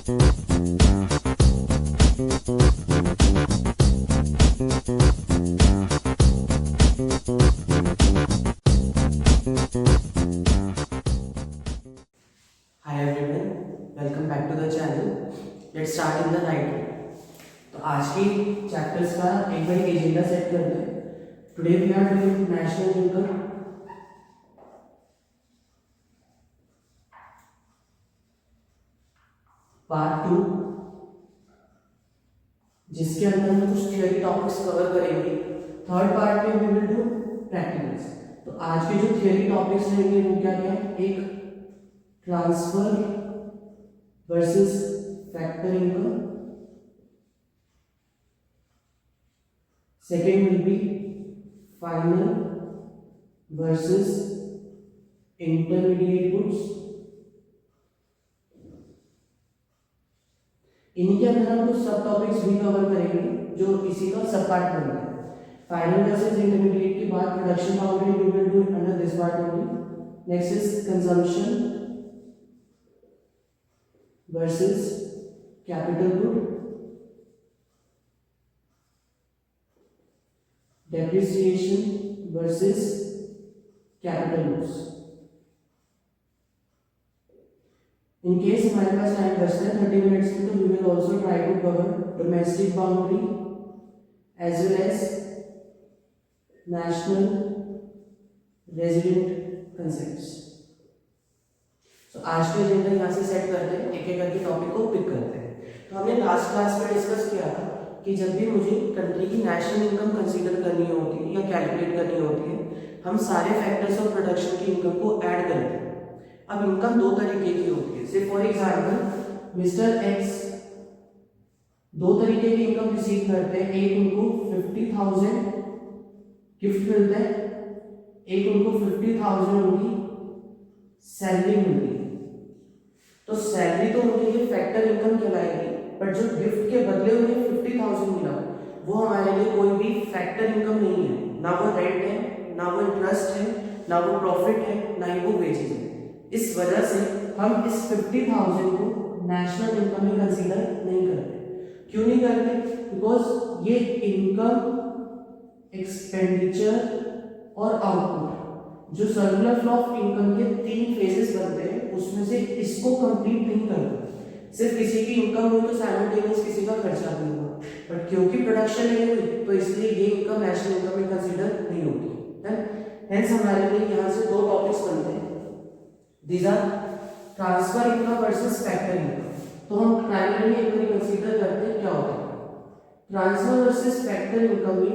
Hi everyone, welcome back to the channel. Let's start in the right way. तो आज की chapters का एक बार एजेंडा सेट करते हैं. Today we are doing national income part 2, जिसके अंदर हम कुछ थियोरी टॉपिक्स कवर करेंगे. थर्ड पार्ट में वी विल डू प्रैक्टिकल्स. तो आज के जो थियोरी टॉपिक्स रहेंगे वो क्या क्या है? एक transfer versus factor income. Second will be final versus intermediate goods. इन्हीं के अंदर हम कुछ सब टॉपिक्स भी कवर करेंगे जो इसी का सब पार्ट बनता है. फाइनल वर्सेस इंटरमीडिएट के बाद production boundary we will do under this part only. Next is consumption versus capital good, depreciation versus capital loss. In case हमारे पास टाइम बचता है 30 मिनट्स में, तो we will also try to cover domestic boundary as well as national resident concepts. आज के agenda यहाँ से set करते हैं, एक एक करके टॉपिक को पिक करते हैं. तो हमने लास्ट क्लास में डिस्कस किया था कि जब भी मुझे कंट्री की नेशनल इनकम कंसीडर करनी होती है या कैलकुलेट करनी होती है, हम सारे फैक्टर्स ऑफ प्रोडक्शन की इनकम को ऐड करते हैं. अब इनकम दो तरीके की होती है. से फॉर एग्जांपल मिस्टर एक्स दो तरीके की इनकम रिसीव करते हैं. एक उनको 50,000 गिफ्ट मिलता है, एक उनको 50,000 उनकी सैलरी मिलती है. तो सैलरी तो उनके लिए फैक्टर इनकम कहलाएगी, बट जो गिफ्ट के बदले उन्हें 50,000 मिला वो हमारे लिए कोई भी फैक्टर इनकम नहीं है. ना वो रेंट है, ना वो इंटरेस्ट है, ना वो प्रॉफिट है, ना ही वो वेजेस है. इस वजह से हम इस 50,000 को नेशनल इनकम में कंसीडर नहीं करते. क्यों नहीं करते? बिकॉज ये इनकम, एक्सपेंडिचर और आउटपुट, जो सर्कुलर फ्लो ऑफ इनकम के 3 फेजेस बनते हैं, उसमें से इसको कंप्लीट नहीं करता. सिर्फ किसी की इनकम हुई तो साइमल्टेनियस किसी का खर्चा भी हुआ, बट क्योंकि प्रोडक्शन नहीं हुई तो इसलिए ये इनकम नेशनल इनकम में कंसीडर नहीं होती. हेंस हमारे लिए यहाँ से दो टॉपिक्स बनते हैं. These are transfer income versus factor income. तो हम प्राइमरी एक बार कंसीडर करते हैं क्या होता है ट्रांसफर वर्सेस फैक्टर इनकम में.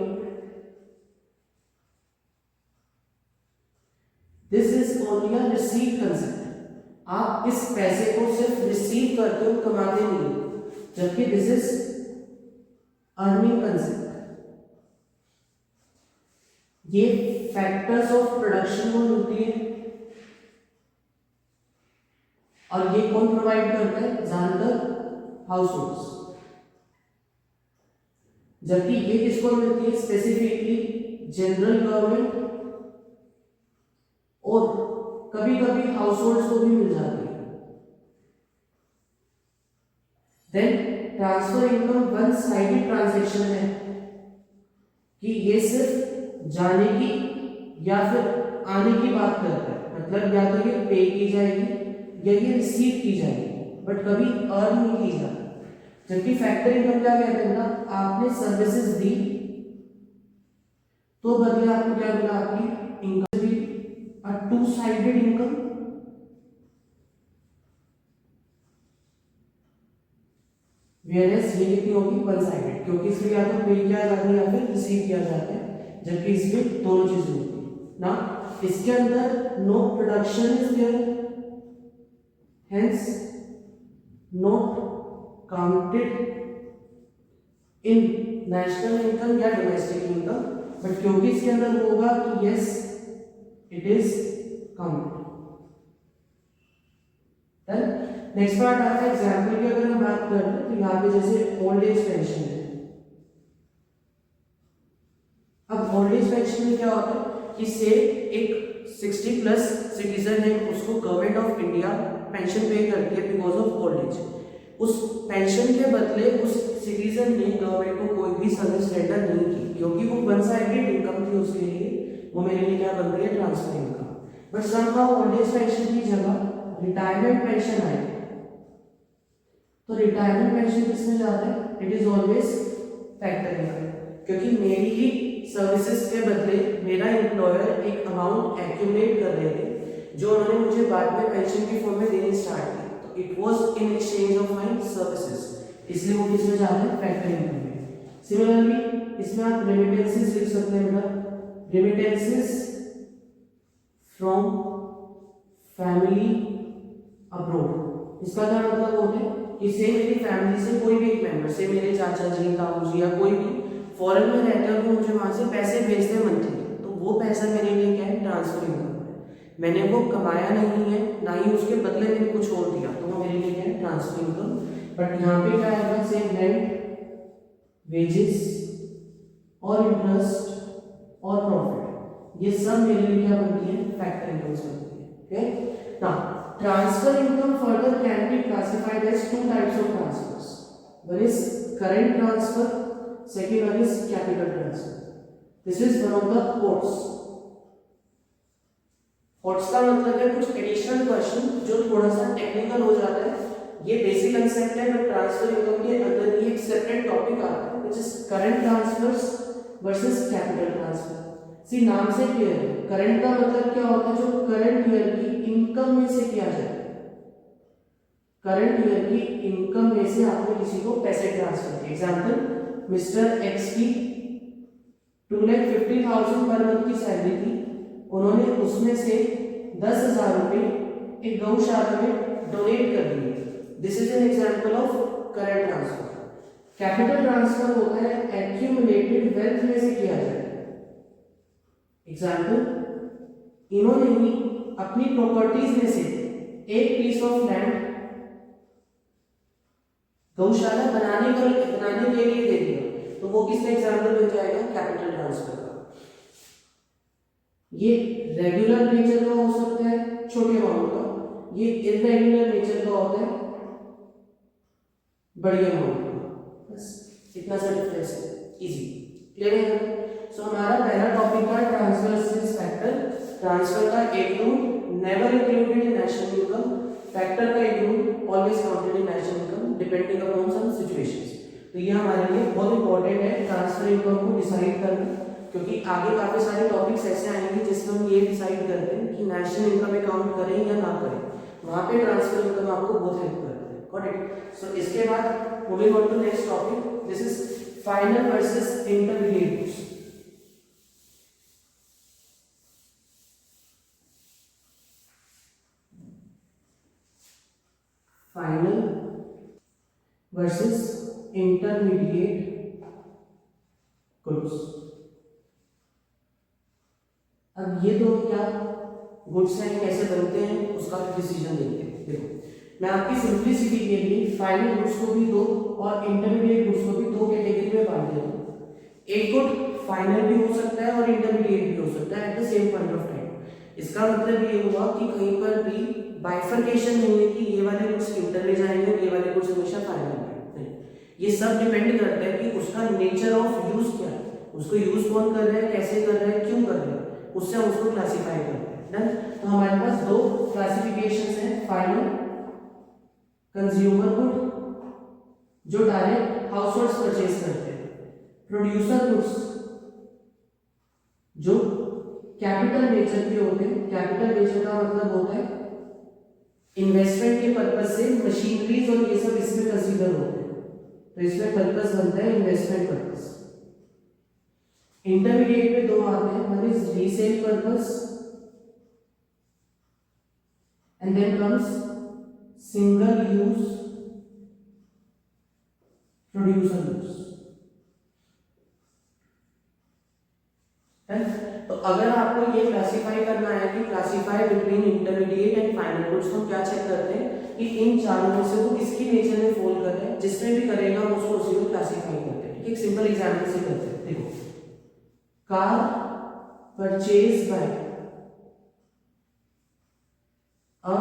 This is only a receive concept. आप इस पैसे को सिर्फ रिसीव करते हो, कमाते नहीं. जबकि दिस इज अर्निंग कंसेप्ट. ये फैक्टर्स ऑफ प्रोडक्शन को मिलती है और ये कौन प्रोवाइड करता है? ज्यादातर हाउस होल्ड्स. जबकि ये किसको मिलती है? स्पेसिफिकली जनरल गवर्नमेंट और कभी कभी हाउस होल्ड्स को भी मिल जाती है. Then transfer income one sided transaction है कि ये सिर्फ जाने की या फिर आने की बात करता है. मतलब या तो ये पे की जाएगी या ये रिसीव की जाएगी, बट कभी अर्न नहीं की जाती. जबकि फैक्टर इनकम क्या कहते हैं ना, आपने सर्विसेज दी तो बदले आपको क्या मिला? आपकी इनकम भी a two-sided income. Whereas ये कितनी होगी? वन साइडेड, क्योंकि इसमें या तो पे किया जाता है या फिर रिसीव किया जाता है, जबकि इसमें दोनों चीजें होती ना. इसके अंदर no production is there, hence not counted in national income या डोमेस्टिक इनकम. बट क्योंकि इसके अंदर होगा तो yes it is counted. Then next part आता है एग्जाम्पल की. अगर हम बात करें तो यहाँ पे जैसे ओल्ड एज पेंशन है. अब ओल्ड एज पेंशन में क्या होता है कि से एक 60+ सिटीजन है, उसको गवर्नमेंट ऑफ इंडिया पेंशन पे करती है बिकॉज ऑफ ओल्ड एज. उस पेंशन के बदले उस सिटीजन ने गवर्नमेंट को कोई भी सर्विस रेंडर नहीं की, क्योंकि वो वन साइडेड इनकम थी उसके लिए, वो मेरे लिए क्या बन रही है, transfer income. But somehow old age pension की जगह रिटायरमेंट पेंशन आई, तो रिटायरमेंट पेंशन किसमें जाता है, it is always factor income, क्योंकि मेरी ही सर्विसेज के बदले मेरा एम्प्लॉयर एक अमाउंट एक्यूमुलेट कर रहे थे जो उन्होंने मुझे बाद में पेंशन की फॉर्म में देनी स्टार्ट की, तो it was in exchange of my services, इसलिए वो किसमें जाता है, फैक्टर इनकम में। सिमिलरली इसमें आप रेमिटेंसेस लिख सकते हैं बेटा, रेमिटेंसेस फ्रॉम फैमिली अब्रॉड। इसका क्या मतलब होता है कि से मेरी फैमिली से कोई भी एक मेंबर, से मेरे चाचा जी, ताऊ जी या कोई भी फॉरेन में रहते हैं, वो मुझे वहां से पैसे भेजते हैं मंथली, तो वो पैसा मेरे लिए क्या है, ट्रांसफर इनकम है। मैंने वो कमाया नहीं है, ना ही उसके बदले में कुछ और दिया, तो वो मेरे लिए क्या है, ट्रांसफर इनकम। बट यहाँ पे क्या है, से रेंट, वेजेस और इंटरेस्ट और प्रॉफिट, ये सब मेरे लिए क्या बनती है, फैक्टर इनकम बनती है। Okay, now transfer income further can be classified as two types of transfers. One is current transfer, second one is capital transfer. This is one of the quotes. Quotes का मतलब है कुछ additional question जो थोड़ा सा technical हो जाता है, ये बेसिक कंसेप्ट है, बट ट्रांसफर इनकम के अंदर ही एक सेपरेट टॉपिक आता है which is current transfers versus capital transfer. सी नाम से क्लियर है, करंट का मतलब क्या होता है, जो करंट ईयर की इनकम में से किया जाए, करंट ईयर की इनकम में से आपने किसी को पैसे ट्रांसफर किए। एग्जांपल, मिस्टर एक्स की 2,50,000 पर मंथ की सैलरी थी, उन्होंने उसमें से 10,000 रुपए एक गौशाला में डोनेट कर दिए। This is an example of current transfer. Capital transfer होता है एक्यूमुलेटेड वेल्थ में से किया जाए। एग्जाम्पल, इन्होंने ही अपनी प्रॉपर्टीज में से एक पीस ऑफ लैंड गौशाला बनाने के लिए दे दिया, तो वो किसका एग्जाम्पल बन जाएगा, कैपिटल ट्रांसफर का। ये रेगुलर नेचर का हो सकता है छोटे अमाउंट का, ये इरेगुलर नेचर का होता है बड़ी अमाउंट का। बस इतना सा डिफरेंस है, इजी, क्लियर है। सो हमारा पहला टॉपिक था ट्रांसफर फैक्टर। ट्रांसफर का एक rule, never included in national income. Factor का एक rule, always counted in national income depending upon some situations. तो ये हमारे लिए बहुत इंपॉर्टेंट है ट्रांसफर इनकम को डिसाइड करना, क्योंकि आगे काफी सारे टॉपिक्स ऐसे आएंगे जिसमें हम ये डिसाइड करते हैं कि नेशनल इनकम अकाउंट करें या ना करें, वहां पे ट्रांसफर इनकम आपको बहुत हेल्प करता है। Got it. सो इसके बाद moving on to next topic, this is final versus intermediate goods. Final versus intermediate goods. अब ये दो क्या गुड्स हैं, कैसे बनते हैं, उसका डिसीजन लेते हैं। देखो, मैं आपकी सिंपलिसिटी के लिए फाइनल गुड्स को भी दो और इंटरमीडिएट गुड्स को भी दो कैटेगरी में बांट देता हूँ। एक गुड फाइनल भी हो सकता है और इंटरमीडिएट भी हो सकता है at the same point of time. इसका मतलब ये हुआ कि कहीं पर भी बाइफर्केशन नहीं है कि ये वाले गुड्स इंटर में जाएंगे और ये वाले गुड्स हमेशा फाइनल में नहीं। ये सब डिपेंड करता है कि उसका नेचर ऑफ यूज क्या है, उसको यूज कौन कर रहा है, कैसे कर रहा है, क्यों कर रहा है, उससे हम उसको क्लासिफाई करते हैं। डन। तो हमारे पास दो क्लासिफिकेशंस हैं, फाइनल कंज्यूमर गुड जो डायरेक्ट हाउस होल्ड्स परचेज करते हैं, प्रोड्यूसर गुड्स जो कैपिटल नेचर के होते हैं। कैपिटल नेचर का मतलब होता है इन्वेस्टमेंट के पर्पज से मशीनरीज और ये सब इसमें कंसीडर होते हैं, तो इसमें पर्पज बनता है इन्वेस्टमेंट पर्पज। इंटरमीडिएट में दो आते हैं, one is resale purpose and then comes single use producer use. तो अगर आपको ये क्लासिफाई करना है कि classify between intermediate and final goods, तो क्या चेक करते हैं कि इन चारों में से वो किसकी नेचर में फॉल कर रहे हैं, जिसमें भी करेगा उसको उसी को क्लासिफाई करते हैं। एक सिंपल एग्जांपल से करते हैं। देखो, car purchase by a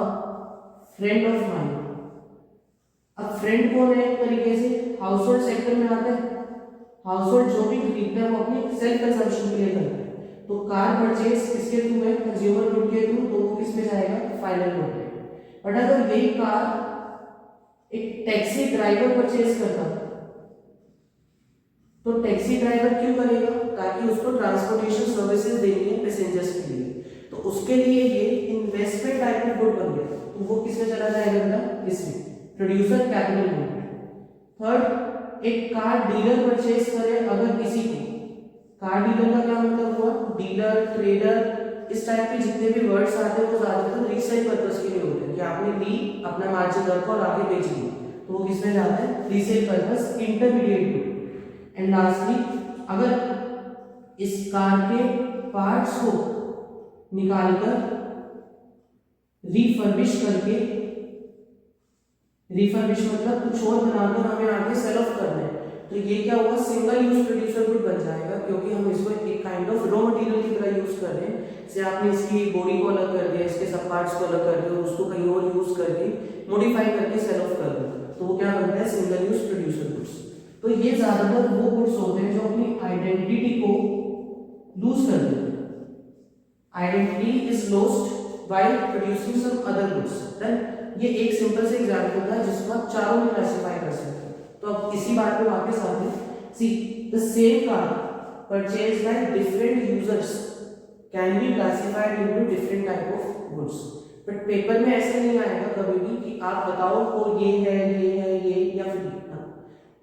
friend of mine. अब फ्रेंड कौन है, एक तरीके से हाउस होल्ड सेक्टर में आता है। हाउस होल्ड जो भी खरीदता है वो अपनी सेल्फ कंजम्पशन के लिए करता है, तो कार परचेज किसके थ्रू है, कंज्यूमर गुड के थ्रू, तो वो किस में जाएगा, फाइनल गुड में। बट अगर यही कार एक टैक्सी ड्राइवर परचेज करता तो टैक्सी ड्राइवर क्यों करेगा, ताकि उसको ट्रांसपोर्टेशन सर्विसेज देनी है पैसेंजर्स के लिए, तो उसके लिए ये इन्वेस्टमेंट टाइप ऑफ गुड बन गया, तो वो किसमें चला जाएगा बेटा, इसमें प्रोड्यूसर कैपिटल गुड। थर्ड, एक कार डीलर परचेज करे अगर किसी को, कार डीलर का क्या मतलब हुआ, डीलर, ट्रेडर, इस टाइप के जितने भी वर्ड्स आते हैं वो ज्यादातर रीसेल पर्पस के लिए होते हैं, कि आपने ली अपना मार्जिन रखा और आगे बेच दी, तो वो किसमें जाता है, resale purpose, intermediate good. And lastly, अगर इस कार के पार्ट्स को निकालकर रिफर्बिश करके, रिफर्बिश मतलब कुछ और बनाकर हमें आगे सेल ऑफ करना है, तो ये क्या होगा, सिंगल यूज प्रोड्यूसर गुड बन जाएगा, क्योंकि हम इसको एक काइंड ऑफ रॉ मटेरियल की तरह यूज कर रहे हैं। जैसे आपने इसकी बॉडी को अलग कर दिया, इसके सब पार्ट्स को अलग कर दिया और उसको कहीं और यूज करके मॉडिफाई करके सेल ऑफ कर दिया, तो वो क्या बनता है, सिंगल यूज प्रोड्यूसर गुड्स। तो ये ज्यादातर वो गुड्स होते हैं जो अपनी आइडेंटिटी को लूज कर देते हैं। Identity is lost while producing some other goods. Then ये एक सिंपल से एग्जांपल होता है जिसको आप चारों में क्लासिफाई कर सकते हैं। तो अब इसी बात पे वापस आते हैं। See the same car purchased by different users can be classified into different type of goods, but paper में ऐसे नहीं आएगा कभी भी कि आप बताओ को ये है, ये है, ये या फिर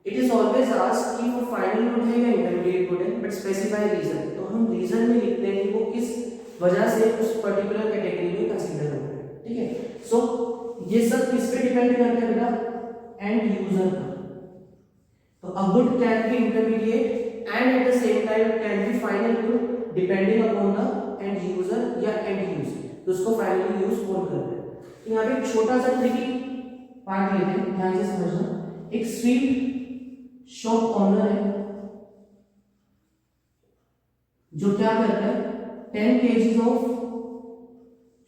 इट इज ऑलवेज आस्क्ड कि वो फाइनल गुड है या इंटरमीडिएट गुड है, बट स्पेसिफाई रीजन, तो हम रीजन में लिखते हैं कि वो किस वजह से उस पर्टिकुलर कैटेगरी में कंसीडर हो रहा है। ठीक है, सो ये सब किस पे डिपेंड करता है बेटा, एंड यूजर पर। तो a good can B intermediate and at the same time can be final good depending upon the end user या एंड यूज, तो उसको फाइनली यूज कौन कर रहा है। तो यहाँ पे एक छोटा सा ट्रिकी पार्ट लेते हैं, ध्यान से समझना। एक स्वीट शॉप ऑनर है जो क्या करता है, 10 kg ऑफ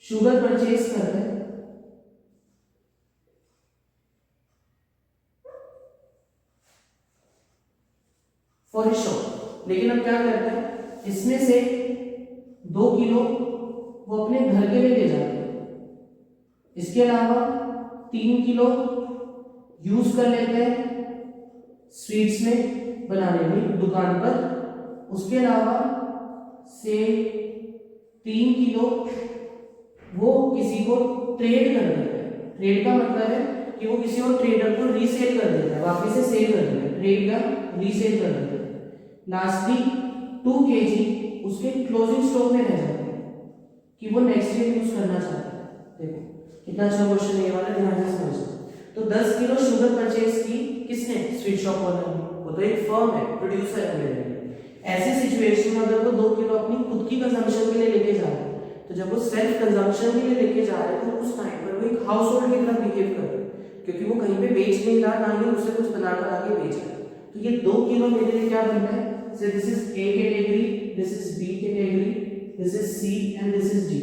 शुगर परचेज करता है फॉर ए शॉप, लेकिन अब क्या करता है, इसमें से 2 किलो वो अपने घर के लिए ले जाते हैं, इसके अलावा 3 किलो यूज कर लेते हैं स्वीट्स में बनाने में दुकान पर, उसके अलावा से 3 किलो वो किसी को ट्रेड कर देता है। ट्रेड का मतलब है कि वो किसी और ट्रेडर को रीसेल कर देता है, वापस से सेल कर देता है, ट्रेड का रीसेल कर देता है। लास्टली 2 kg उसके क्लोजिंग स्टॉक में रह जाते हैं कि वो नेक्स्ट ईयर यूज करना चाहता है। देखो कितना अच्छा क्वेश्चन है ये वाला, ध्यान से समझो। तो 10 किलो शुगर परचेज की किसने, स्वीट शॉप ओनर ने, वो तो एक फर्म है, प्रोड्यूसर है मेरे लिए। ऐसी सिचुएशन में अगर वो 2 किलो अपनी खुद की कंजम्पशन के लिए लेके जा रहे हैं, तो जब वो सेल्फ कंजम्पशन के लिए लेके जा रहे हैं तो उस टाइम पर वो एक हाउस होल्ड की तरह बिहेव कर रहे हैं, क्योंकि वो कहीं पे बेच नहीं रहा, ना ही उससे कुछ बनाकर आगे बेच रहा है। तो ये 2 किलो मेरे लिए क्या बनता है, so this is A category, this is B category, this is C and this is D।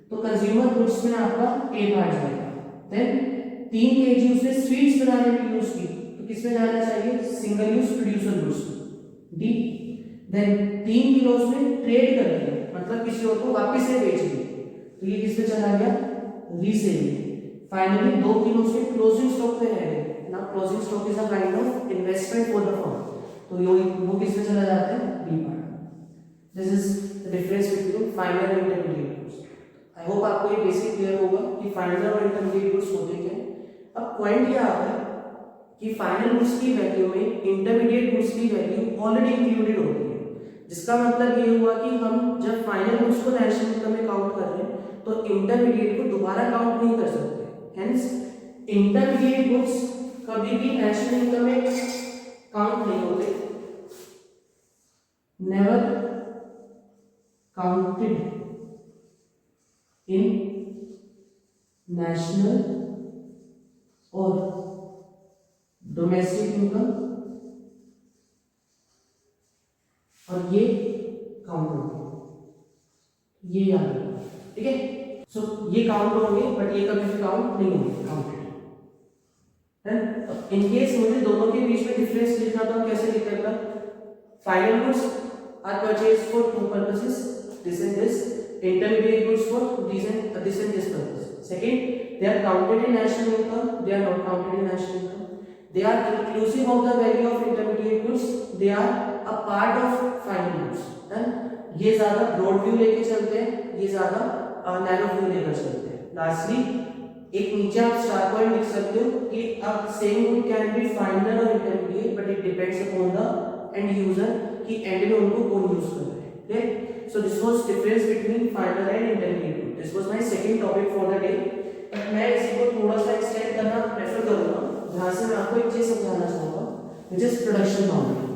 तो कंज्यूमर गुड्स में आपका A पार्ट जाएगा। देन 3 kg उसने स्वीट्स बनाने में यूज की, तो किसमें जाना चाहिए, single use producer goods D। Then 3 kilo उसने ट्रेड कर दिया, मतलब किसी और को वापस से बेच दिया, तो ये किसमें चला गया, रीसेल में। फाइनली 2 किलो उसने क्लोजिंग स्टॉक में रह गए। Now closing stock is a kind of investment for the firm, तो वो किसमें चला जाता है, B part. This is the difference between final and intermediate goods. I hope आपको ये बेसिक क्लियर होगा कि फाइनल और इंटरमीडिएट गुड्स होते क्या हैं। अब पॉइंट ये आता है कि फाइनल गुड्स की वैल्यू में इंटरमीडिएट गुड्स की वैल्यू ऑलरेडी इंक्लूडेड होती है, जिसका मतलब ये हुआ कि हम जब फाइनल गुड्स को नेशनल इनकम में काउंट कर रहे हैं तो इंटरमीडिएट को दोबारा काउंट नहीं कर सकते। हेंस इंटरमीडिएट गुड्स कभी भी नेशनल इनकम में काउंट नहीं होते, नेवर काउंटेड इन नेशनल और डोमेस्टिक इनकम, और ये काउंट होंगे, ये याद रखना, ठीक है। सो ये काउंट होंगे बट ये कभी भी काउंट नहीं होंगे, काउंटेड। इन केस मुझे दोनों के बीच में डिफरेंस लिखना तो कैसे लिखेगा, final goods are purchase for two purposes, this and this, intermediate goods for this and this purpose. Second, they are counted in national income, they are not counted in national income. They are inclusive of the value of intermediate goods, they are a part of final goods. And ये ज्यादा broad view लेके चलते हैं, ये ज्यादा narrow view लेकर चलते हैं. Lastly, एक नीचे आप स्टार पॉइंट लिख सकते हो कि अब same good can be final और intermediate, but it depends upon the end user कि एंड में उनको कौन यूज कर रहे हैं. ठीक. So this was difference between final and intermediate. This was my second topic for the day. But मैं इसी को थोड़ा सा एक्सटेंड करना प्रेफर करूँगा, जहाँ से मैं आपको एक चीज समझाना चाहूँगा, which is production boundary.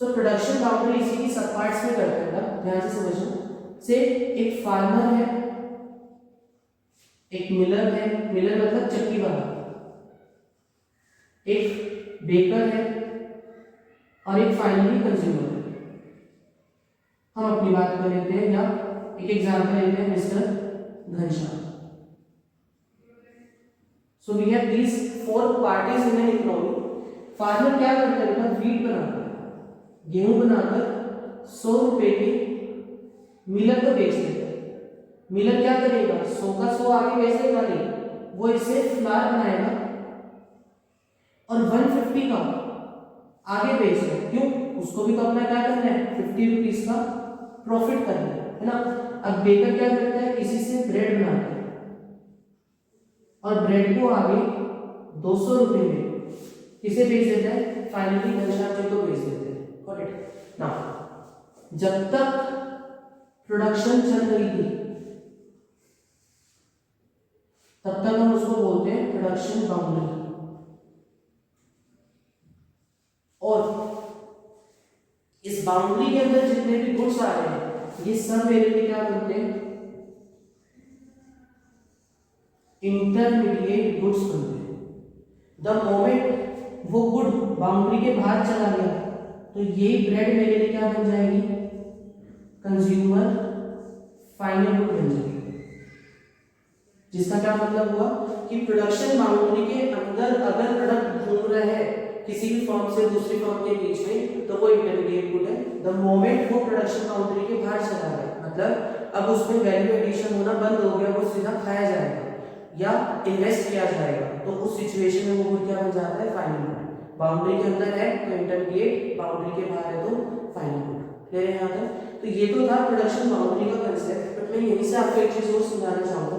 So production boundary इसी की सब पार्ट्स में करते हैं ना, ध्यान से समझना. से एक फार्मर है, एक मिलर है, मिलर मतलब चक्की वाला, एक बेकर है और एक फाइनली कंज्यूमर है. हम अपनी बात कर लेते हैं या एक एग्जांपल लेते हैं mister Ghanshyam. So we have these four parties in an economy. Farmer क्या करता है, व्हीट बनाता है, गेहूं बनाकर 100 रुपए के मिलर को बेच देता है. मिलर क्या करेगा, 100 का 100 आगे बेच देगा नहीं, वो इसे फ्लार बनाएगा और 150 का आगे बेच रहे. क्यों, उसको भी तो अपना क्या करना है, 50 रुपीज का प्रॉफिट करना है ना. अब बेकर क्या करता है, इसी से ब्रेड बनाता है और ब्रेड को आगे 200 रुपए में किसे बेच देता है, फाइनली घनश्याम जी को बेच देते हैं. Got it. नाउ जब तक प्रोडक्शन चल रही थी तब तक हम उसको बोलते हैं प्रोडक्शन बाउंड्री. और इस बाउंड्री के अंदर जितने भी गुड्स आ रहे हैं ये सब मेरे लिए क्या बनते हैं, इंटरमीडिएट गुड्स बनते हैं. द मोमेंट वो गुड बाउंड्री के बाहर चला गया तो ये ब्रेड मेरे लिए क्या बन जाएगी, कंज्यूमर फाइनल गुड बन जाएगी. जिसका क्या मतलब हुआ कि प्रोडक्शन बाउंड्री के अंदर अगर प्रोडक्ट घूम रहा है किसी भी फॉर्म से दूसरी फॉर्म के बीच में तो वो इंटरमीडिएट गुड है. द मोमेंट वो प्रोडक्शन बाउंड्री के बाहर चला गया, मतलब अब उसमें वैल्यू एडिशन होना बंद हो गया, वो सीधा खाया जाएगा या इन्वेस्ट किया जाएगा, तो उस सिचुएशन में वो गुड क्या बन जाता है, फाइनल गुड. बाउंड्री के अंदर है तो इंटरमीडिएट, बाउंड्री के बाहर है तो फाइनल गुड. क्लियर है यहाँ तक. तो ये तो था प्रोडक्शन बाउंड्री का कंसेप्ट. बट मैं यहीं से आपको एक चीज और समझाना चाहूंगा.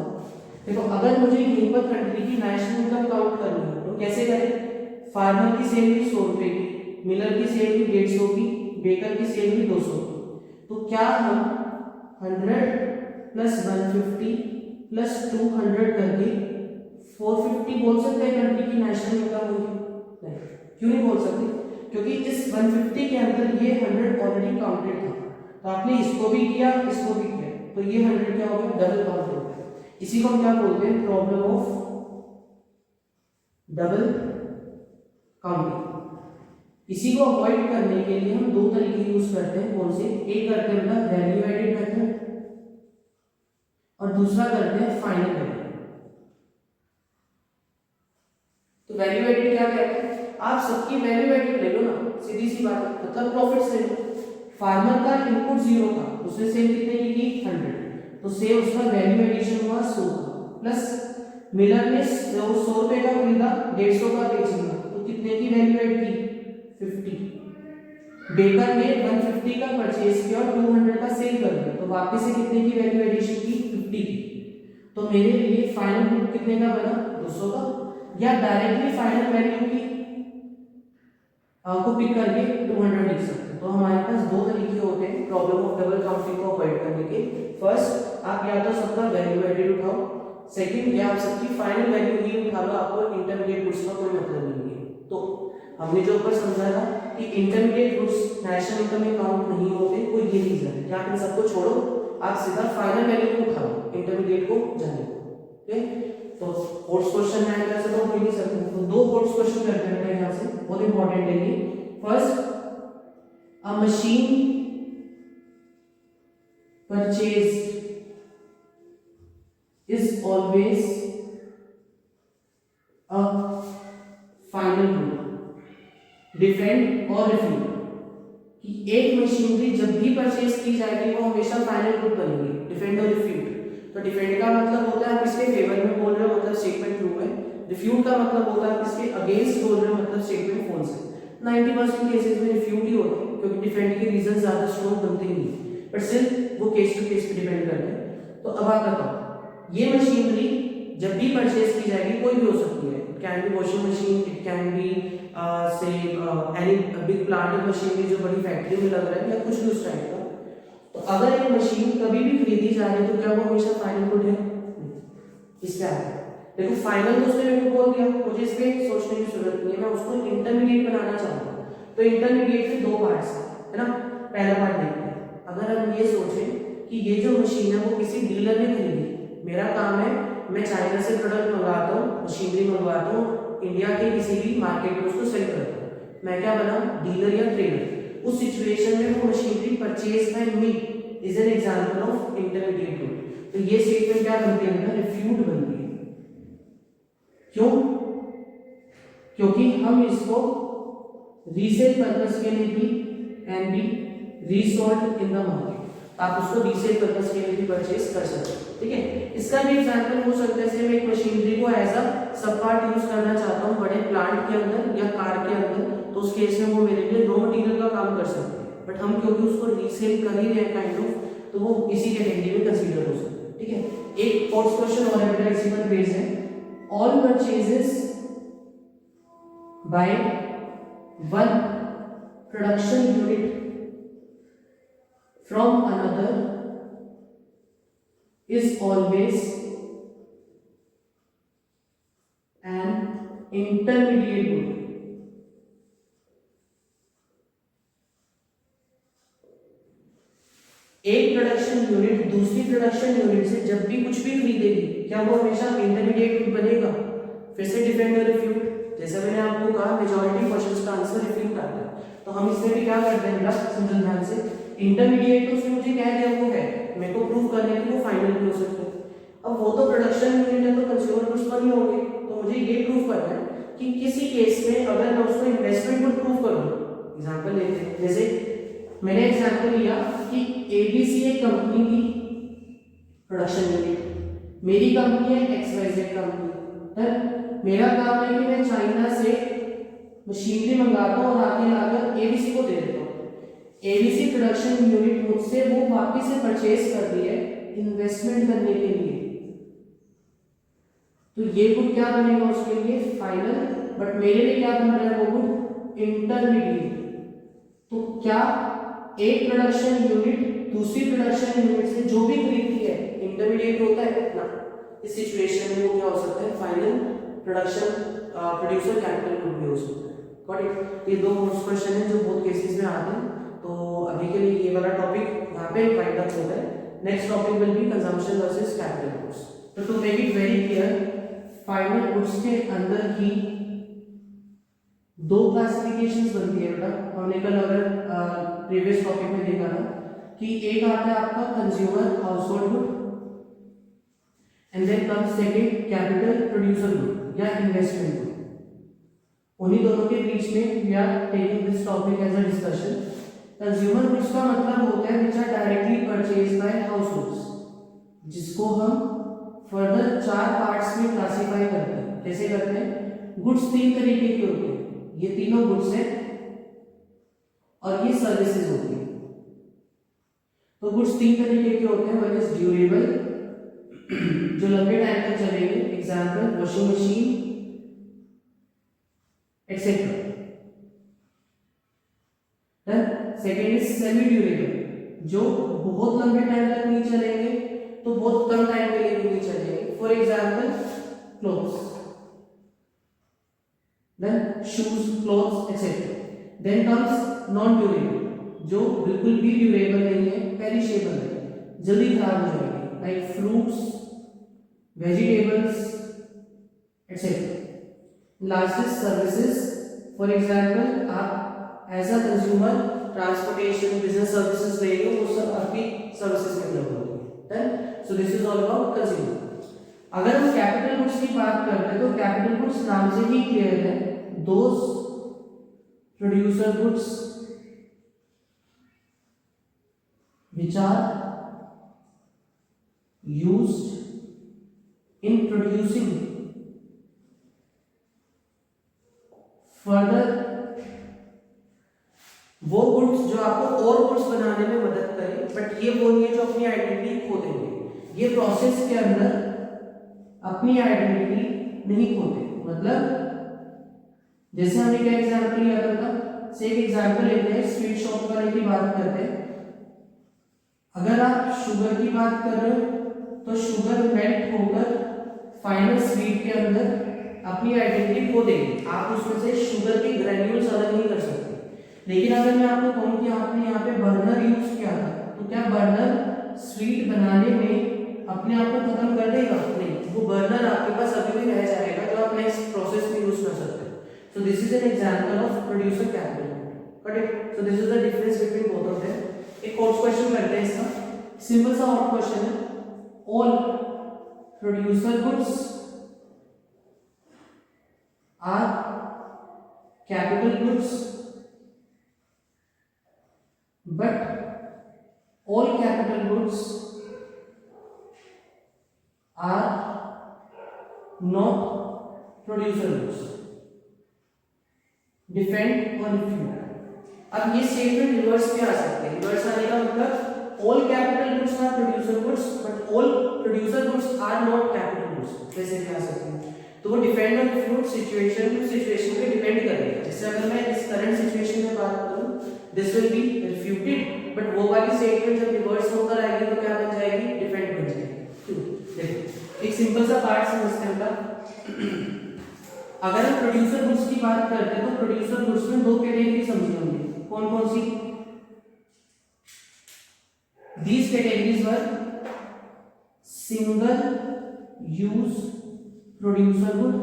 देखो, अगर मुझे यहीं पर कंट्री की नेशनल इनकम काउंट करनी है तो कैसे करें. फार्मर की सेल भी 100 रुपए की, मिलर की सेल भी 150 की, बेकर की सेल भी 200 की. तो क्या हम 100 प्लस 150 प्लस 200 करके 450 बोल सकते हैं कंट्री की नेशनल इनकम होगी? नहीं. क्यों नहीं बोल सकते, क्योंकि इस 150 के अंदर ये 100 ऑलरेडी काउंटेड था. तो आपने इसको भी किया, इसको भी किया, तो ये 100 क्या हो गया, डबल काउंट हो गया. इसी को हम क्या बोलते हैं, प्रॉब्लम ऑफ डबल काउंटिंग. इसी को अवॉइड करने के लिए हम दो तरीके यूज करते हैं. कौन से, एक करते हैं मतलब वैल्यू एडेड मेथड और दूसरा करते हैं फाइनल वैल्यू. तो वैल्यू एडेड क्या कहते हैं, आप सबकी वैल्यू एडेड ले लो ना, सीधी सी बात है, मतलब प्रॉफिट से लो. फार्मर का इनपुट 0 था, उसने सेल कितने की 100, तो से उसका वैल्यू एडिशन हुआ 100 प्लस मिलर ने 100 रुपए का खरीदा 150 का बेच दिया, कितने की वैल्यू ऐड की 50. बेकर ने 150 का परचेज किया और 200 का सेल कर दिया, तो वापस से कितने की वैल्यू एडिशन की 50 की. तो मेरे लिए फाइनल गुड कितने का बना, 200 का. या डायरेक्टली फाइनल वैल्यू की को पिक करके 200 लिख सकते हैं. तो हमारे पास दो तरीके होते हैं प्रॉब्लम ऑफ डबल काउंटिंग को अवॉइड करने के. फर्स्ट, आप या तो सबका वैल्यू एडेड उठाओ. सेकंड, या आप सबकी फाइनल वैल्यू ही उठा लो, आपको इंटरमीडिएट गुड्स का कोई मतलब नहीं है. तो हमने जो ऊपर समझा था कि इंटरमीडिएट गुड्स नेशनल इनकम में काउंट नहीं होते, कोई ये रीजन है कि आप इन सबको छोड़ो, आप सीधा फाइनल वैल्यू को उठाओ, इंटरमीडिएट को जाने दो. ठीक. तो फोर्थ क्वेश्चन है, ऐसे तो हो ही नहीं सकते. तो दो फोर्थ क्वेश्चन करते हैं यहाँ से, बहुत इंपॉर्टेंट है ये. First, a machine purchase is always a final good, defend और रिफ्यूट, कि एक मशीनरी जब भी परचेज की जाएगी वो हमेशा फाइनल गुड बनेगी, डिफेंड और रिफ्यूट। तो डिफेंड का मतलब होता है आप इसके फेवर में बोल रहे हो मतलब स्टेटमेंट ट्रू है, रिफ्यूट का मतलब होता है आप इसके अगेंस्ट बोल रहे हो मतलब स्टेटमेंट फॉल्स है। 90% केसेस में रिफ्यूट ही होता है क्योंकि डिफेंड के रीजन ज्यादा स्ट्रॉन्ग बनते ही नहीं, बट स्टिल वो केस टू केस पे डिपेंड करते हैं। तो अब आप बताओ ये मशीनरी जब भी परचेज की जाएगी कोई भी हो सकती है, it can be washing machine, it can be से एनी बिग प्लांट मशीनरी जो बड़ी फैक्ट्री में लग रहा है या कुछ भी उस टाइप का। तो अगर एक मशीन कभी भी खरीदी जा रही है तो क्या वो हमेशा फाइनल गुड है? इसका है देखो फाइनल तो उसने मेरे को बोल दिया, मुझे इस पे सोचने की जरूरत नहीं है, मैं उसको इंटरमीडिएट बनाना चाहूंगा। तो इंटरमीडिएट के दो पार्ट्स है ना। पहला पार्ट देखते हैं, अगर हम ये सोचें कि ये जो मशीन है वो किसी डीलर ने खरीदी, मेरा काम है मैं चाइना से प्रोडक्ट मंगवाता हूँ, मशीनरी मंगवाता हूँ, इंडिया के किसी भी मार्केट में उसको सेल करता हूँ, मैं क्या बना डीलर या ट्रेडर। उस सिचुएशन में वो machinery purchase by me is an example of intermediate good. तो ये स्टेटमेंट क्या बनती है ना, रिफ्यूट बनती है। क्यों? क्योंकि हम इसको रीसेल पर्पस के लिए भी and be resold in the market, आप उसको रीसेल पर्पस के लिए भी परचेज कर सकते हैं। ठीक है, इसका भी एग्जांपल हो सकता है जैसे मैं एक मशीनरी को एज अ सब पार्ट यूज करना चाहता हूँ बड़े प्लांट के अंदर या कार के अंदर, तो उस केस में वो मेरे लिए रॉ मटेरियल का काम कर सकते हैं, बट हम क्योंकि उसको रीसेल कर ही रहे हैं काइंड ऑफ, तो वो इसी कैटेगरी में कंसीडर हो सकते हैं। ठीक है, एक फोर्थ क्वेश्चन और है बेटा इसी पर बेस्ड है, all purchases by one production unit from another is always an intermediate good। एक प्रोडक्शन यूनिट दूसरी प्रोडक्शन यूनिट से जब भी कुछ भी खरीदेगी क्या वो हमेशा इंटरमीडिएट गुड बनेगा? फिर से डिफेंड और रिफ्यूट, जैसा मैंने आपको कहा मेजॉरिटी क्वेश्चंस का आंसर रिफ्यूट आता है, तो हम इसमें भी क्या करते हैं बेटा समझो ध्यान से, इंटरमीडिएट तो उसने मुझे कह दिया वो है, मेरे को प्रूव करने के वो फाइनल भी हो सकते हैं। अब वो तो प्रोडक्शन यूनिट है तो कंज्यूमर गुड्स पर ही होंगे, तो मुझे ये प्रूव करना है कि किसी केस में अगर मैं उसको इन्वेस्टमेंट को प्रूव करूं, एग्जांपल लेते हैं जैसे मैंने एग्जांपल लिया कि एबीसी एक कंपनी की प्रोडक्शन यूनिट, मेरी कंपनी है एक्सवाईजेड कंपनी है, मेरा काम है कि मैं चाइना से मशीनरी मंगाता हूं और आके लाकर एबीसी को दे देता हूं, एबीसी प्रोडक्शन यूनिट मुझसे वो वापस से परचेज कर रही है इन्वेस्टमेंट करने के लिए, तो ये गुड क्या बनेगा उसके लिए फाइनल, बट मेरे लिए क्या बन रहा है वो गुड इंटरमीडिएट। तो क्या एक प्रोडक्शन यूनिट दूसरी प्रोडक्शन यूनिट से जो भी खरीदती है इंटरमीडिएट होता है ना, इस सिचुएशन में वो क्या हो सकता है final production producer capital good भी हो सकता है। Got it? ये दो मोस्ट क्वेश्चन है जो बहुत केसेस में आते हैं, तो अभी के लिए ये वाला टॉपिक यहाँ पे फाइंड अप होता है। Next topic will be consumption versus capital goods. तो to make it very clear, final goods के अंदर ही दो क्लासिफिकेशंस बनती है बेटा, हमने कल अगर प्रीवियस टॉपिक में देखा था कि एक आता है आपका consumer household good and then comes second capital producer good या इन्वेस्टमेंट गुड। उन्हीं दोनों के बीच में we are taking this topic as a discussion. Consumer goods का मतलब होता है which are directly purchased by households, जिसको हम फर्दर चार पार्ट्स में क्लासिफाई करते हैं। कैसे करते हैं? गुड्स तीन तरीके के होते हैं, ये तीनों गुड्स हैं और ये सर्विसेज होती है। तो गुड्स तीन तरीके के होते हैं, वन इज ड्यूरेबल जो लंबे टाइम तक चलेंगे, example washing machine etcetera. Second is semi durable जो बहुत लंबे टाइम तक नहीं चलेंगे तो बहुत कम टाइम के लिए भी नहीं चलेंगे, for example clothes, then shoes clothes etcetera. Then comes non durable जो बिल्कुल भी ड्यूरेबल नहीं है, पेरिशेबल है, जल्दी खराब हो जाएंगे, like fruits vegetables etcetera. Last is services, for example आप as a consumer transportation business services ले रहे हो, वो सब आपकी सर्विसेज के अंदर होती है। So this is all about consumer. अगर हम कैपिटल गुड्स की बात करते हैं तो कैपिटल गुड्स नाम से ही क्लियर है, those producer goods which are used in producing further, वो गुड्स जो आपको और गुड्स बनाने में मदद करें, बट ये वो नहीं है जो अपनी आइडेंटिटी खो देंगे। ये प्रोसेस के अंदर अपनी आइडेंटिटी नहीं खोते। मतलब जैसे हमने क्या एग्जांपल लिया था, से एक एग्जांपल लेते हैं, स्वीट शॉप वाले की बात करते हैं। अगर आप शुगर की बात कर रहे हो तो शुगर मेल्ट होकर फाइनल स्वीट के अंदर अपनी आइडेंटिटी खो देगी। आप उसमें से शुगर के ग्रेन्यूल्स अलग नहीं कर सकते। लेकिन अगर मैं आपको कहूं कि आपने यहाँ पे बर्नर यूज किया था, तो क्या बर्नर स्वीट बनाने में अपने आप को खत्म कर देगा? नहीं, वो बर्नर आपके पास अभी भी रह जाएगा जो आप नेक्स्ट प्रोसेस में यूज कर सकते हो। So this is an example of producer capital. Correct? So this is the difference between both of them. एक और क्वेश्चन करते हैं इसका, सिंपल सा और क्वेश्चन है, all producer goods are capital goods but all capital goods are not producer goods. Defend और refute. अब ये स्टेटमेंट रिवर्स में आ सकते हैं। रिवर्स आने का मतलब all capital goods are producer goods but all producer goods are not capital goods, वैसे भी आ सकते हैं। तो वो depend on refute situation to situation पे डिपेंड करेगा। जैसे अगर मैं इस करंट सिचुएशन में बात करूं, this will be refuted, but वो वाली स्टेटमेंट जब रिवर्स होकर आएगी तो क्या बन जाएगी? डिफेंड बन जाएगी। देखो एक सिंपल सा पार्ट समझते हैं। अगर हम प्रोड्यूसर गुड्स की बात करते हैं तो प्रोड्यूसर गुड्स में दो कैटेगरी समझी होंगी। कौन कौन सी? These categories were single use producer good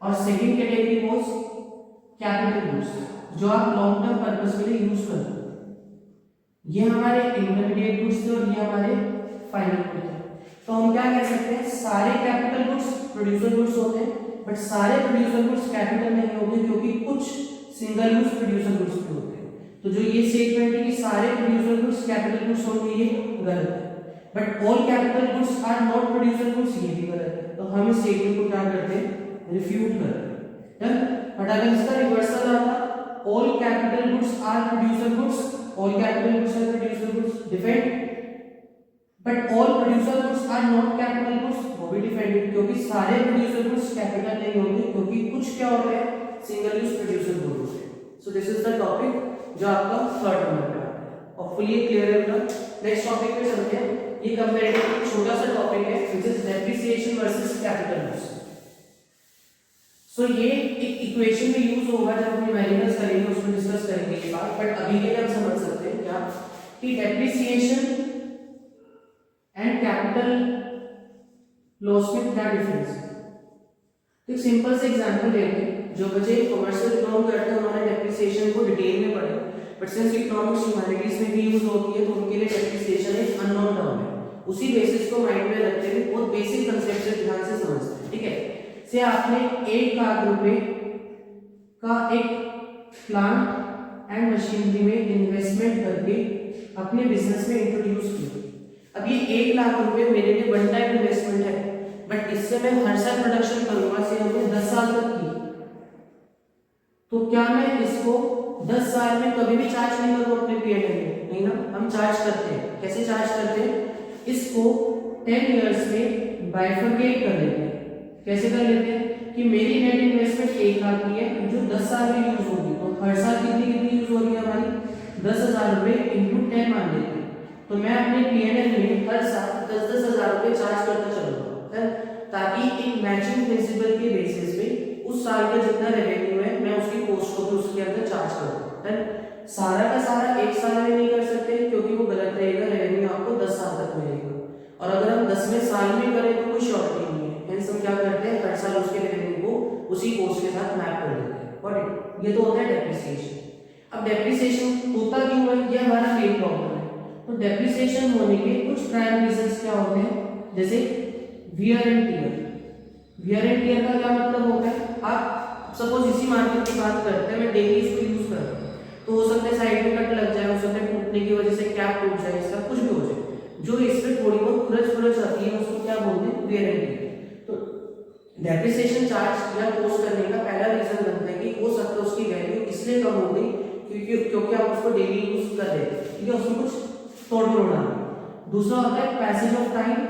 और second category was capital goods, जो आप लॉन्ग टर्म पर्पस के लिए यूज करते हो। ये हमारे इंटरमीडिएट गुड्स थे और ये हमारे फाइनल गुड्स थे। तो हम क्या कह सकते हैं, सारे कैपिटल गुड्स प्रोड्यूसर गुड्स होते हैं, बट सारे प्रोड्यूसर गुड्स कैपिटल नहीं होते, क्योंकि कुछ सिंगल यूज प्रोड्यूसर गुड्स भी होते हैं। तो जो ये स्टेटमेंट है कि सारे प्रोड्यूसर गुड्स कैपिटल गुड्स होंगे, ये गलत है। But all capital goods are not producer goods, ये भी गलत है। तो हम इस स्टेटमेंट को क्या करते हैं? रिफ्यूट करते हैं। बट अगर इसका रिवर्सल आता, all capital goods are producer goods, all capital goods are producer goods, defend. But all producer goods are not capital goods, वो भी डिफेंडेड, क्योंकि सारे प्रोड्यूसर गुड्स कैपिटल नहीं होंगे, क्योंकि कुछ क्या होते हैं? सिंगल यूज प्रोड्यूसर गुड होते हैं। So this is the topic जो आपका थर्ड नंबर पे आता है। होपफुली ये क्लियर है अपना। नेक्स्ट टॉपिक पे चलते हैं। ये कंपैरेटिव छोटा सा टॉपिक है which is depreciation versus capital goods. So ये एक इक्वेशन में यूज होगा जब हम न्यूमेरिकल्स करेंगे, उसमें डिस्कस करेंगे ये बात। बट अभी के लिए हम समझ सकते हैं क्या कि डेप्रिसिएशन एंड कैपिटल लॉस में क्या डिफरेंस है। तो एक सिंपल से एग्जांपल लेते हैं। जो बच्चे कॉमर्शियल इकोनॉमिक्स करते हैं उन्होंने डेप्रिसिएशन को डिटेल में पढ़ा, बट सिंस इकोनॉमिक्स ह्यूमैनिटीज में भी यूज होती है तो उनके लिए डेप्रिसिएशन एक अननोन टर्म है। उसी बेसिस को माइंड में रखते हुए बहुत बेसिक कंसेप्ट से ध्यान से समझते हैं। ठीक है, से आपने 1 लाख रुपए का एक प्लांट एंड मशीनरी में इन्वेस्टमेंट करके अपने बिजनेस में इंट्रोड्यूस किया। अब ये 1 लाख रुपए मेरे लिए वन टाइम इन्वेस्टमेंट है, बट इससे मैं हर साल प्रोडक्शन करूंगा, से हमने 10 साल तक की, तो क्या मैं इसको 10 साल में कभी भी चार्ज नहीं करूँ अपने पीएनएल में? नहीं ना, हम चार्ज करते हैं। कैसे चार्ज करते हैं? इसको 10 इयर्स में बाइफरकेट कर लेते हैं। कैसे कर लेते हैं कि मेरी नेट इन्वेस्टमेंट 1 लाख की है जो 10 साल में यूज होगी, तो हर साल कितनी कितनी यूज हो रही है हमारी? 10,000 रुपए इंटू 10 मान लेते हैं। तो मैं अपने पीएनएल में हर साल 10-10 हजार रुपए चार्ज करता चलूंगा, ताकि एक मैचिंग प्रिंसिपल के बेसिस पे उस साल का जितना रेवेन्यू है मैं उसकी कॉस्ट को भी उसके अंदर चार्ज करूँ। सारा का सारा एक साल में नहीं कर सकते, क्योंकि वो गलत रहेगा। रेवेन्यू आपको 10 साल तक मिलेगा, और अगर हम 10वें साल में करें तो कोई श्योरिटी नहीं है। हेंस हम क्या करते हैं, हर साल उसके रेवेन्यू को उसी कॉस्ट के साथ मैप कर देते हैं। Got it? ये तो होता है डेप्रिसिएशन। अब डेप्रिसिएशन होता क्यों है, ये हमारा मेन प्रॉब्लम है। तो डेप्रिसिएशन होने के कुछ प्राइम रीजंस क्या होते हैं, जैसे wear and tear. Wear and tear का क्या मतलब होता है, आप सपोज इसी मार्केट की बात करते हैं, मैं डेली इसको यूज करता हूँ, तो हो सकता है साइड में कट लग जाए, हो सकता है टूटने की वजह से कैप टूट जाए, इसका कुछ भी हो जाए, जो इसमें थोड़ी बहुत खुरच आती है उसको क्या बोलते हैं, वियर एंड टियर। तो डेप्रिसिएशन चार्ज या पोस्ट करने का पहला रीजन बनता है कि हो सकता है उसकी वैल्यू इसलिए कम हो गई क्योंकि आप उसको डेली यूज कर रहे हैं, ठीक है, उसमें कुछ तोड़ फोड़ डाल। दूसरा होता है पैसेज ऑफ टाइम,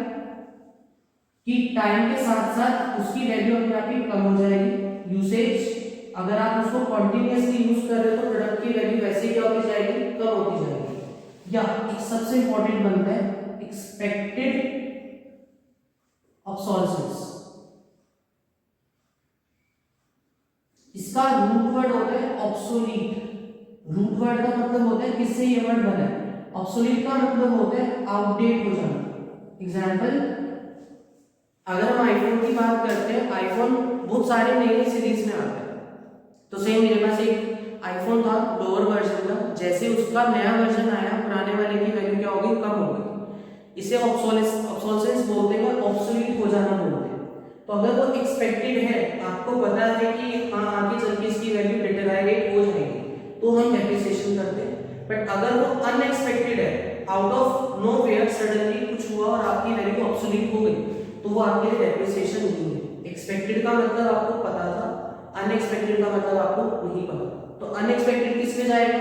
कि टाइम के साथ साथ उसकी वैल्यू अपने आप ही कम हो जाएगी। यूसेज, अगर आप उसको कॉन्टिन्यूअसली यूज कर रहे हो तो प्रोडक्ट की वैल्यू वैसे ही क्या होती जाएगी, कम होती जाएगी। या एक सबसे इंपॉर्टेंट बनता है एक्सपेक्टेड ऑब्सोलेसेंस। इसका रूट वर्ड होता है ऑब्सोलीट। रूट वर्ड का मतलब होता है किससे ये वर्ड बना है। ऑब्सोलीट का मतलब होता है आउटडेट हो जाना। एग्जांपल, अगर हम आईफोन की बात करते हैं, आईफोन बहुत सारे नई नई सीरीज में आता है, तो सेम मेरे पास एक आईफोन था लोअर वर्जन का, जैसे उसका नया वर्जन आया पुराने वाले की वैल्यू क्या होगी, कम हो गई। इसे ऑब्सोलेसेंस बोलते हैं, ऑब्सोलीट हो जाना बोलते हैं। तो अगर वो एक्सपेक्टेड है, आपको पता है कि हाँ आगे चल के इसकी वैल्यू डिटेरियोरेट हो जाएगी, तो हम डेप्रिसिएशन करते हैं। बट अगर वो अनएक्सपेक्टेड है, आउट ऑफ नोवेयर सडनली कुछ हुआ और आपकी वैल्यू ऑब्सोलीट हो गई, तो वो आपके लिए डेप्रिसिएशन नहीं है। एक्सपेक्टेड का मतलब आपको पता था, अनएक्सपेक्टेड का मतलब आपको नहीं पता। तो अनएक्सपेक्टेड किस में जाएगा,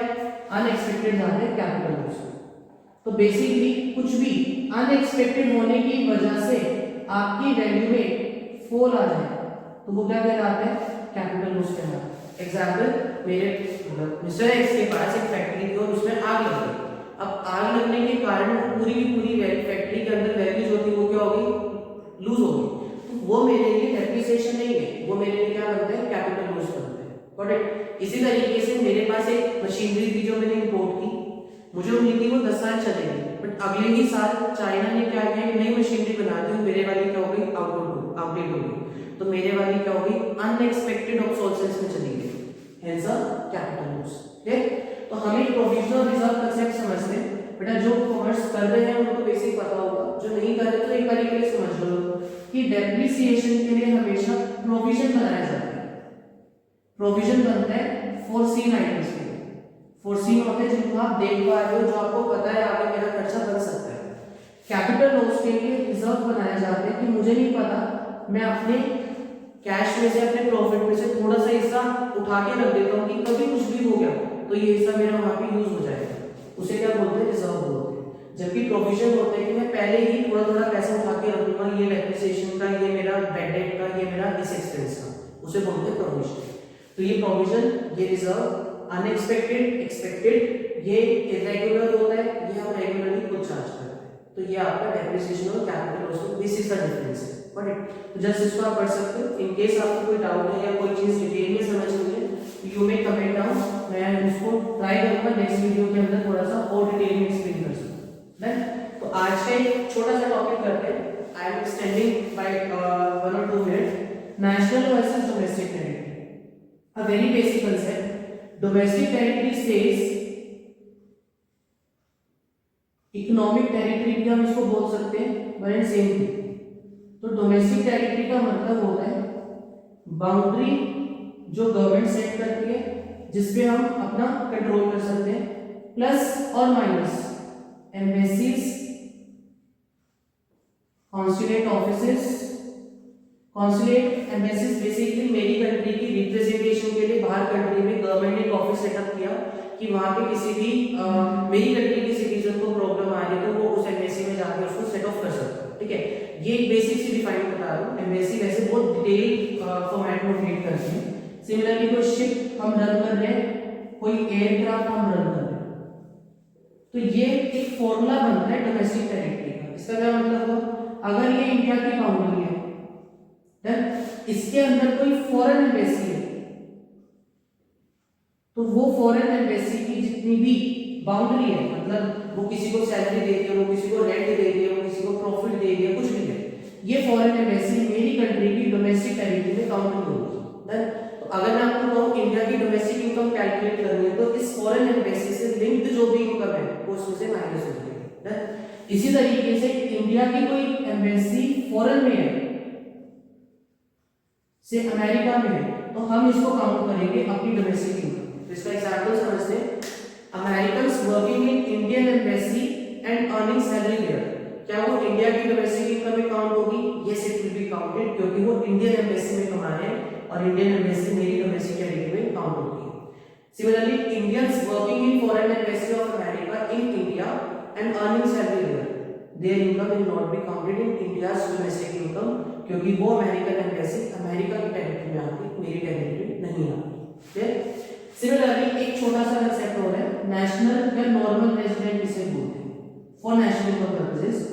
अनएक्सपेक्टेड जाते हैं कैपिटल लॉस में। तो बेसिकली कुछ भी अनएक्सपेक्टेड होने की वजह से आपकी वैल्यू में फॉल आ जाए तो वो क्या कहलाते हैं, कैपिटल लॉस कहलाते हैं। एग्जांपल, मेरे मिस्टर एक्स के पास एक फैक्ट्री थी और उसमें आग लग गई। अब आग लगने के कारण पूरी की पूरी फैक्ट्री के अंदर वैल्यू जो थी वो क्या होगी, लूज होगी। तो वो मेरे लिए डेप्रिसिएशन नहीं है, वो मेरे लिए क्या बनता है, कैपिटल लॉस बनता है। Got it. इसी तरीके से मेरे पास एक मशीनरी थी जो मैंने इंपोर्ट की, मुझे उम्मीद थी वो 10 साल चलेगी, बट अगले ही साल चाइना ने क्या किया कि नई मशीनरी बना दी, मेरे वाली क्या हो गई, आउटडेट हो गई। तो मेरे वाली क्या होगी, अनएक्सपेक्टेड ऑब्सोलेसेंस में चली गई, हेंस अ कैपिटल लॉस। ठीक, तो हमें प्रोविजनल रिजर्व कंसेप्ट समझते हैं। बेटा जो कॉमर्स कर रहे हैं उनको बेसिक पता होगा, जो नहीं कर रहे तो एक बार के लिए समझ लो कि डेप्रिसिएशन के लिए हमेशा प्रोविजन बनाया जाता है। प्रोविजन बनता है फोरसीन आइटम्स के लिए। फोरसीन होते हैं जिनको आप देख पा रहे हो, जो आपको पता है आगे मेरा खर्चा बन सकता है। कैपिटल लॉस के लिए रिजर्व बनाए जाते हैं कि मुझे नहीं पता, मैं अपने कैश में से, अपने प्रॉफिट में से थोड़ा सा हिस्सा उठा के रख देता हूँ कि कभी कुछ भी हो गया तो ये हिस्सा मेरा वहां पे यूज हो जाएगा, उसे क्या बोलते हैं, रिजर्व बोलते हैं। जबकि प्रोविजन होता है कि मैं पहले ही थोड़ा थोड़ा पैसा उठा के रखूंगा, ये डेप्रिसिएशन का, ये मेरा बैड डेट का, ये मेरा इस एक्सपेंस का, उसे बोलते हैं प्रोविजन। तो ये प्रोविजन, ये रिजर्व, अनएक्सपेक्टेड, एक्सपेक्टेड, ये इरेगुलर होता है, ये हम रेगुलरली खुद चार्ज करते हैं। तो ये आपका डेप्रिसिएशन और capital loss, this is the difference है। तो जस्ट इसको आप पढ़ सकते हो। इन केस आपको कोई डाउट है या कोई चीज डिटेल में समझनी है, यू मे कमेंट डाउन, मैं उसको ट्राई करूंगा नेक्स्ट वीडियो के अंदर थोड़ा सा और डिटेल में एक्सप्लेन कर सकूं। डन। तो आज का एक छोटा सा टॉपिक करते हैं, I am extending by 1 or 2 minute, national versus domestic territory. A very basic concept, domestic territory says, economic territory भी हम इसको बोल सकते हैं, वन एंड सेम थिंग। तो डोमेस्टिक टेरिटरी का मतलब होता है बाउंड्री जो गवर्नमेंट सेट करती है, जिसपे हम अपना कंट्रोल कर सकते हैं, प्लस और minus embassies, consulate offices. Consulate embassies basically मेरी कंट्री की रिप्रेजेंटेशन के लिए बाहर कंट्री में गवर्नमेंट ने एक ऑफिस सेटअप किया कि वहां पे किसी भी मेरी कंट्री के सिटीजन को प्रॉब्लम आ रही है तो वो उस एम्बेसी में जाके उसको सेट ऑफ कर सकते हैं। ठीक है, ये एक बेसिक सी डिफाइन बता रहा हूँ। एम्बेसी वैसे बहुत डिटेल फॉर्मेट में ट्रीट करती है। सिमिलरली कोई शिप हम रन कर रहे हैं, कोई एयरक्राफ्ट हम रन कर रहे हैं, तो ये एक फॉर्मूला बनता है डोमेस्टिक टेरिटरी का। इसका क्या मतलब हुआ, अगर ये इंडिया की बाउंड्री है, देन इसके अंदर कोई फॉरेन एम्बेसी है, तो वो फॉरेन एम्बेसी की जितनी भी बाउंड्री है, मतलब वो किसी को सैलरी दे रही है, वो किसी को रेंट दे रही है, वो किसी को प्रॉफिट दे रही है, कुछ भी है, ये फॉरेन एम्बेसी मेरी कंट्री की डोमेस्टिक टेरिटरी में काउंट नहीं होगी। तो अगर मैं आपको कहूं इंडिया की डोमेस्टिक इनकम कैलकुलेट करनी है, तो इस फॉरेन एम्बेसी से लिंक्ड जो भी इनकम है वो उसमें से माइनस हो जाएगी। इसी तरीके से इंडिया की कोई एम्बेसी फॉरेन में है, से अमेरिका में है, तो हम इसको काउंट करेंगे अपनी डोमेस्टिक इनकम। इसका एग्जांपल समझते हैं। Americans working in Indian embassy and earning salary there, क्या वो इंडिया की डोमेस्टिक इनकम में काउंट होगी? Yes, it will be counted, क्योंकि वो इंडियन एम्बेसी में कमा रहे हैं और इंडियन एम्बेसी मेरी डोमेस्टिक कैटेगरी में काउंट होती है। Similarly, Indians working in foreign embassy of America in India and earning salary there, their income will not be counted in India's domestic income, क्योंकि वो अमेरिकन एम्बेसी अमेरिका की territory में आती है, मेरी टेरिटरी में नहीं आती। ठीक। सिमिलरली एक छोटा सा कंसेप्ट और है, नेशनल या नॉर्मल रेजिडेंट किसे बोलते हैं? फॉर नेशनल इनकम पर्पसेस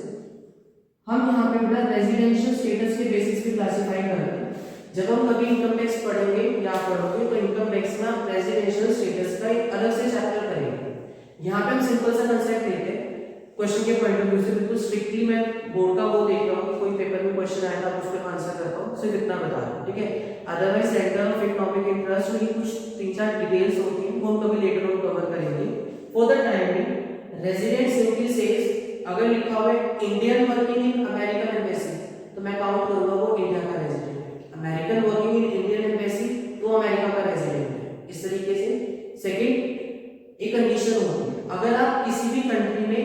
हम यहाँ पे बेटा रेजिडेंशियल स्टेटस के बेसिस पे क्लासिफाई करते हैं। जब हम कभी इनकम टैक्स पढ़ेंगे या पढ़ोगे तो इनकम टैक्स में रेजिडेंशियल स्टेटस का एक अलग से चैप्टर करेंगे। यहाँ पे हम सिंपल सा कंसेप्ट लेते हैं क्वेश्चन के पॉइंट ऑफ व्यू से, बिल्कुल स्ट्रिक्टली मैं बोर्ड का वो देख रहा हूँ कि कोई पेपर में क्वेश्चन आया था उस पर आंसर करता हूँ, सिर्फ इतना बता रहा हूँ, ठीक है। Otherwise centre of economic interest में कुछ 3-4 डिटेल्स होती हैं, वो हम कभी लेटर ऑन कवर करेंगे। For the timing resident simply says, अगर लिखा हुआ है Indian working in American embassy तो मैं काउंट करूंगा वो इंडिया का रेजिडेंट है। American working in Indian embassy तो अमेरिका का रेजिडेंट है। इस तरीके से सेकंड एक कंडीशन होती है, अगर आप किसी भी कंट्री में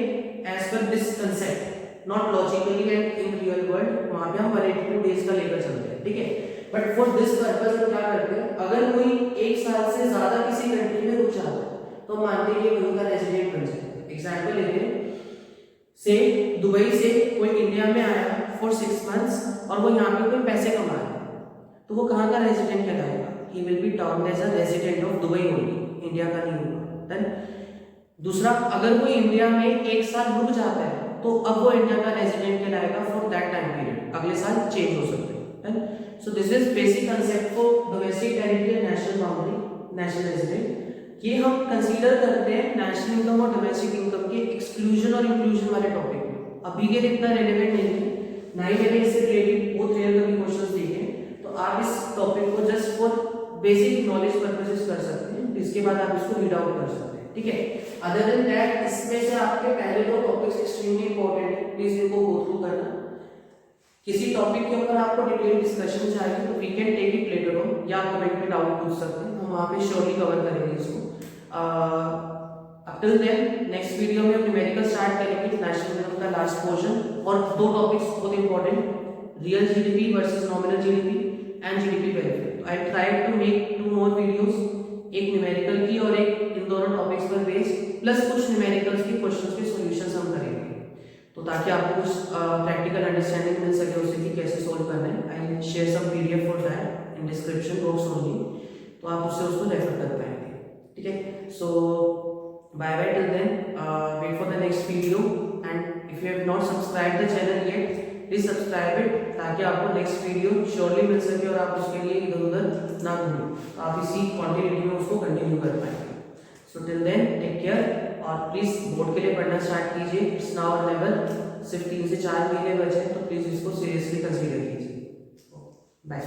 as per this concept not logically and in real world, वहां पे हम 182 डेज का लेकर चलते हैं, ठीक है। बट फॉर दिस पर्पस हम क्या करते हैं, अगर कोई 1 साल से ज्यादा किसी कंट्री में रुक जाता है तो मानते हैं कि वहीं का रेजिडेंट बन जाता है। एग्जांपल लेते हैं, से दुबई से कोई इंडिया में आया फॉर 6 मंथ्स और वो यहाँ पे कोई पैसे कमा रहा है, तो वो कहाँ का रेजिडेंट कहलाएगा? He will be termed as a resident of Dubai only, India का नहीं होगा। देन दूसरा, अगर कोई इंडिया में 1 साल रुक जाता है तो अब वो इंडिया का रेजिडेंट कहलाएगा फॉर दैट टाइम पीरियड, अगले साल चेंज हो सकते हैं। So this is basic concept for domestic territory and national boundary, national resident. ये हम कंसीडर करते हैं नेशनल इनकम और डोमेस्टिक इनकम के एक्सक्लूजन और इंक्लूजन वाले टॉपिक में। अभी के लिए इतना रेलेवेंट नहीं है, ना ही मैंने इससे रिलेटेड बहुत रेयर कभी क्वेश्चंस देखे, तो आप इस टॉपिक को just for basic knowledge purposes कर सकते हैं, इसके बाद आप इसको रीड आउट कर सकते हैं, ठीक है। अदर देन दैट इसमें से आपके पहले 2 टॉपिक्स एक्सट्रीमली इंपॉर्टेंट है, प्लीज इनको गो थ्रू करना। किसी टॉपिक के ऊपर आपको डिटेल डिस्कशन चाहिए तो we can take it later on, या कमेंट में डाउट पूछ सकते हैं, हम वहां पे श्योरली कवर करेंगे इसको। Until then, नेक्स्ट वीडियो में हम न्यूमेरिकल स्टार्ट करेंगे, नेशनल इनकम का लास्ट पोर्शन, और 2 टॉपिक्स बहुत important, real GDP versus nominal GDP and GDP welfare. I tried to make 2 more videos, एक न्यूमेरिकल की और एक इन दोनों टॉपिक्स पर बेस्ड, प्लस कुछ न्यूमेरिकल्स के क्वेश्चंस के सॉल्यूशंस हम करेंगे, तो ताकि आपको कुछ प्रैक्टिकल अंडरस्टैंडिंग मिल सके उसे कि कैसे सोल्व करना है। I share some PDF for that in description box only, तो आप उससे उसको रेफर कर पाएंगे, ठीक है। सो bye bye till then, wait for the next video, and if you have not subscribed the channel yet please subscribe it, ताकि आपको नेक्स्ट वीडियो श्योरली मिल सके और आप उसके लिए इधर उधर ना घूमें, आप इसी क्वांटिटी में उसको कंटिन्यू कर पाएंगे। So till then take care, और प्लीज बोर्ड के लिए पढ़ना स्टार्ट कीजिए। इट्स नाउ लेवल, सिर्फ 3 से 4 महीने बचे हैं, तो प्लीज इसको सीरियसली कंसीडर कीजिए। बाय।